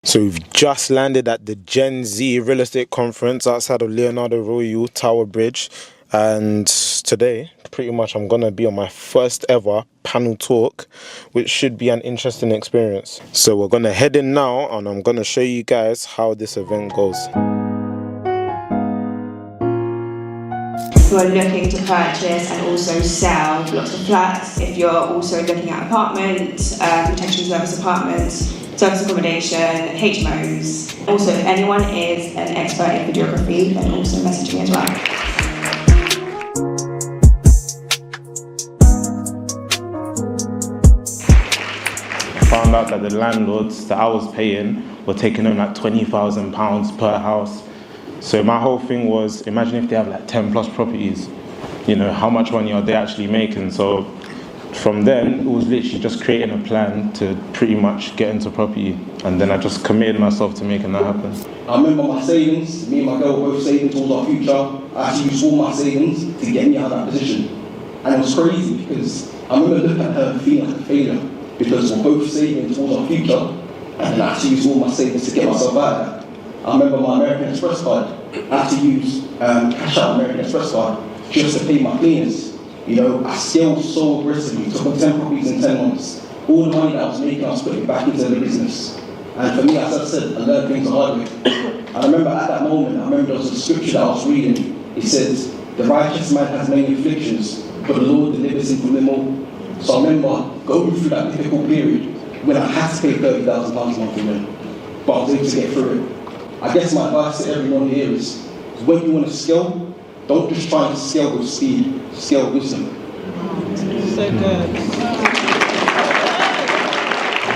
So we've just landed at the Gen Z real estate conference outside of Leonardo Royal Tower Bridge, and today pretty much I'm gonna be on my first ever panel talk, which should be an interesting experience. So we're gonna head in now and I'm gonna show you guys how this event goes. Who are looking to purchase and also sell blocks of flats. If you're also looking at apartments, protection service apartments, service accommodation, HMOs. Also, if anyone is an expert in videography, then also message me as well. Found out that the landlords that I was paying were taking home like £20,000 per house. So my whole thing was, imagine if they have like 10 plus properties, you know, how much money are they actually making? So from then, it was literally just creating a plan to pretty much get into property. And then I just committed myself to making that happen. I remember my savings, me and my girl were both saving towards our future. I actually used all my savings to get me out of that position. And it was crazy because I remember looking at her feeling like a failure because we're both saving towards our future. And then I actually used all my savings to get myself out of that. I remember my American Express card. I had to use cash out American Express card just to pay my cleaners. You know, I scaled so aggressively, took on 10 properties in 10 months. All the money that I was making, I was putting back into the business. And for me, as I said, I learned things the hard way. And I remember at that moment, there was a scripture that I was reading. It says, the righteous man has many afflictions, but the Lord delivers him from them all. So I remember going through that difficult period when I had to pay £30,000 a month in rent, but I was able to get through it. I guess my advice to everyone here is when you want to scale, don't just try and scale with speed, scale with wisdom. So good.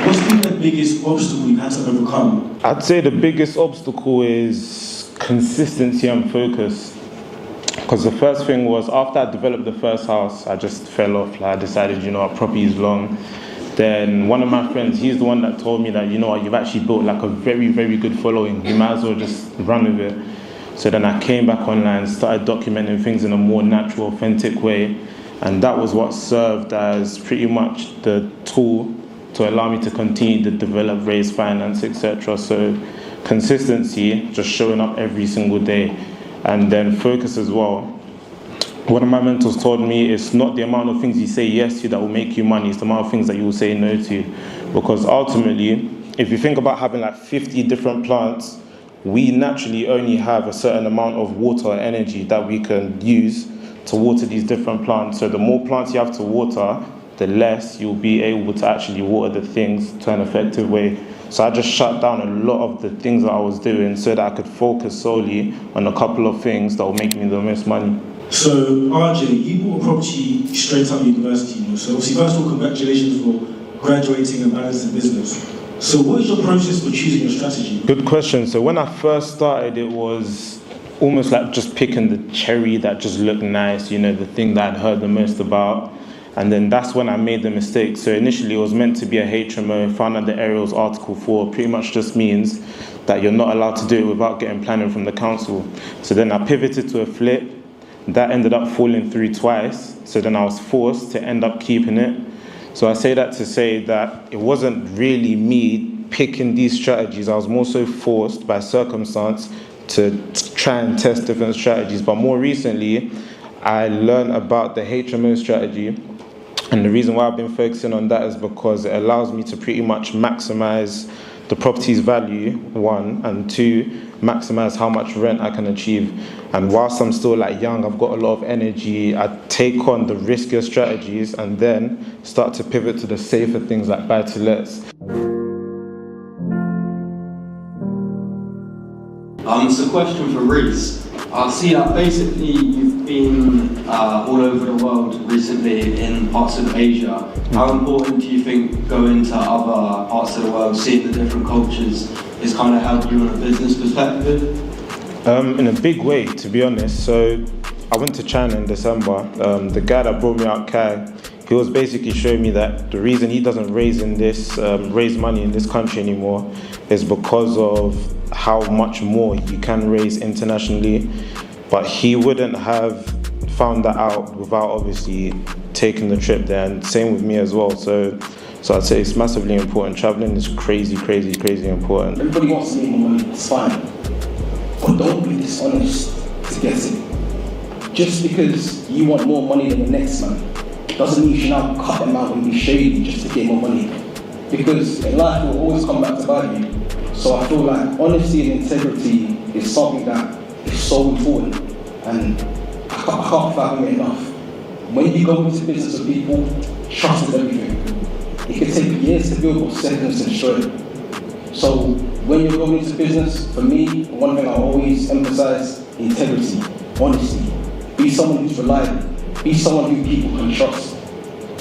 What's been the biggest obstacle you've had to overcome? I'd say the biggest obstacle is consistency and focus. Because the first thing was, after I developed the first house, I just fell off. Like, I decided, you know what, property is long. Then one of my friends, he's the one that told me that, you know what, you've actually built like a very, very good following. You might as well just run with it. So then I came back online, started documenting things in a more natural, authentic way. And that was what served as pretty much the tool to allow me to continue to develop, raise finance, etc. So consistency, just showing up every single day. And then focus as well. One of my mentors told me it's not the amount of things you say yes to that will make you money, it's the amount of things that you will say no to. Because ultimately, if you think about having like 50 different plants, we naturally only have a certain amount of water or energy that we can use to water these different plants. So the more plants you have to water, the less you'll be able to actually water the things to an effective way. So I just shut down a lot of the things that I was doing so that I could focus solely on a couple of things that will make me the most money. So, RJ, you bought a property straight out of university, you know? So obviously, first of all, congratulations for graduating and balancing business. So what is your process for choosing your strategy? Good question. So when I first started, it was almost like just picking the cherry that just looked nice, you know, the thing that I'd heard the most about. And then that's when I made the mistake. So initially it was meant to be a HMO, found out the Aerials Article 4 pretty much just means that you're not allowed to do it without getting planning from the council. So then I pivoted to a flip. That ended up falling through twice. So then I was forced to end up keeping it. So I say that to say that it wasn't really me picking these strategies. I was more so forced by circumstance to try and test different strategies. But more recently, I learned about the HMO strategy. And the reason why I've been focusing on that is because it allows me to pretty much maximize the property's value, one, and two, maximize how much rent I can achieve. And whilst I'm still like young, I've got a lot of energy, I take on the riskier strategies and then start to pivot to the safer things like buy-to-lets. It's a question for Reese. I see that basically you've been all over the world recently in parts of Asia. How important do you think going to other parts of the world, seeing the different cultures, is kind of helped you on a business perspective? In a big way, to be honest. So I went to China in December. The guy that brought me out, Kai, he was basically showing me that the reason he doesn't raise money in this country anymore is because of how much more you can raise internationally. But he wouldn't have found that out without obviously taking the trip there, and same with me as well. So So I'd say it's massively important. Traveling is crazy important. Everybody wants to make more money, it's fine. But don't be dishonest to get it. Just because you want more money than the next man doesn't mean you should now cut them out and be shady just to get more money. Because in life it will always come back to bite you. So I feel like honesty and integrity is something that is so important, and I can't fathom it enough. When you go into business with people, trust is everything. It can take years to build, but seconds to destroy it. So when you're going into business, for me, one thing I always emphasize: integrity, honesty. Be someone who's reliable. Be someone who people can trust,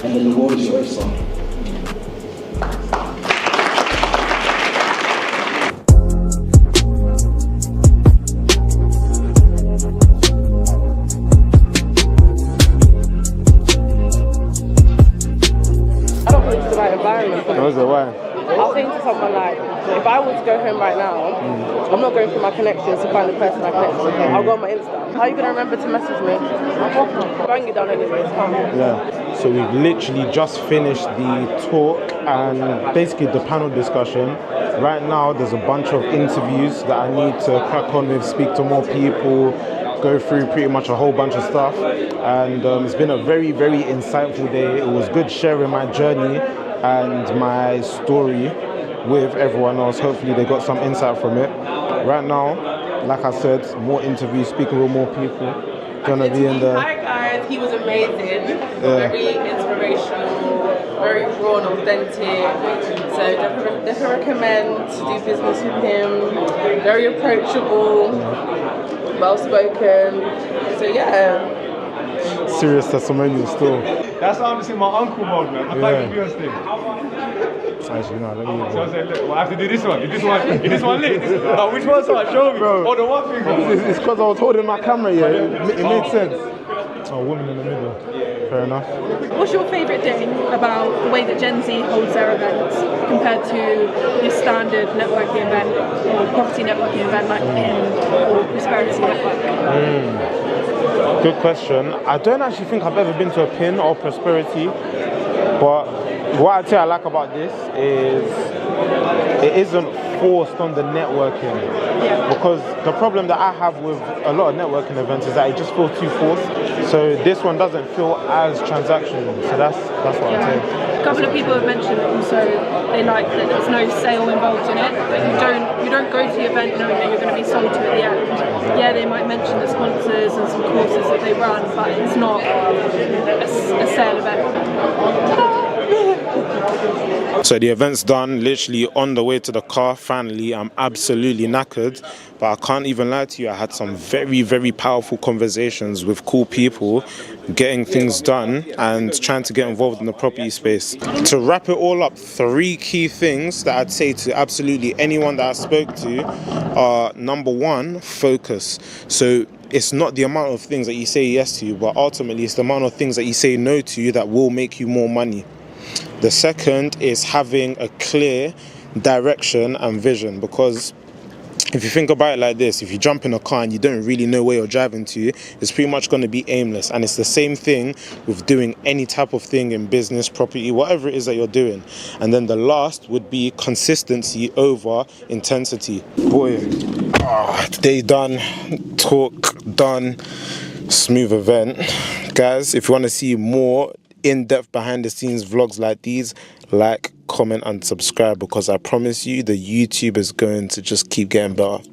and then the world is your oyster. What was it? Why? I'll say to someone like, if I was to go home right now, I'm not going through my connections to find the person I connected with. I'll go on my Insta. How are you going to remember to message me? I'll bang you down anyways. Yeah. So we've literally just finished the talk and basically the panel discussion. Right now, there's a bunch of interviews that I need to crack on with, speak to more people, go through pretty much a whole bunch of stuff. And it's been a very insightful day. It was good sharing my journey and my story with everyone else. Hopefully they got some insight from it. Right now, like I said, more interviews, speaking with more people. Gonna be in there. Hi guys, he was amazing, very inspirational, very raw and authentic. So definitely recommend to do business with him. Very approachable, well spoken. So yeah. Serious testimonial still. That's how I'm seeing my uncle mode, man. I can't be on stage. Actually, no, let me. So I said, look, well, I have to do this one. Is this one lit? No, which one's one? Show me. Bro. Oh, the one thing. It's because I was holding my camera, yeah. It made sense. Oh, woman in the middle. Fair enough. What's your favourite thing about the way that Gen Z holds their events compared to your standard networking event or property networking event like PIN or Prosperity Network? Good question. I don't actually think I've ever been to a PIN or Prosperity, but what I'd say I like about this is it isn't forced on the networking. Yeah. Because the problem that I have with a lot of networking events is that it just feels too forced. So this one doesn't feel as transactional. So that's what I'd say. A couple of people have mentioned that also they like that there's no sale involved in it. But you don't go to the event knowing that you're going to be sold to at the end. Yeah, they might mention the sponsors and some courses that they run, but it's not a sale event. So the event's done, literally on the way to the car. Finally, I'm absolutely knackered, but I can't even lie to you, I had some very powerful conversations with cool people, getting things done and trying to get involved in the property space. To wrap it all up, 3 key things that I'd say to absolutely anyone that I spoke to are: number 1, focus. So it's not the amount of things that you say yes to, but ultimately it's the amount of things that you say no to that will make you more money. The second is having a clear direction and vision, because if you think about it like this, if you jump in a car and you don't really know where you're driving to, it's pretty much going to be aimless. And it's the same thing with doing any type of thing in business, property, whatever it is that you're doing. And then the last would be consistency over intensity. Boy, day done, talk done, smooth event. Guys, if you want to see more in-depth behind the scenes vlogs like these, like, comment and subscribe, because I promise you the YouTube is going to just keep getting better.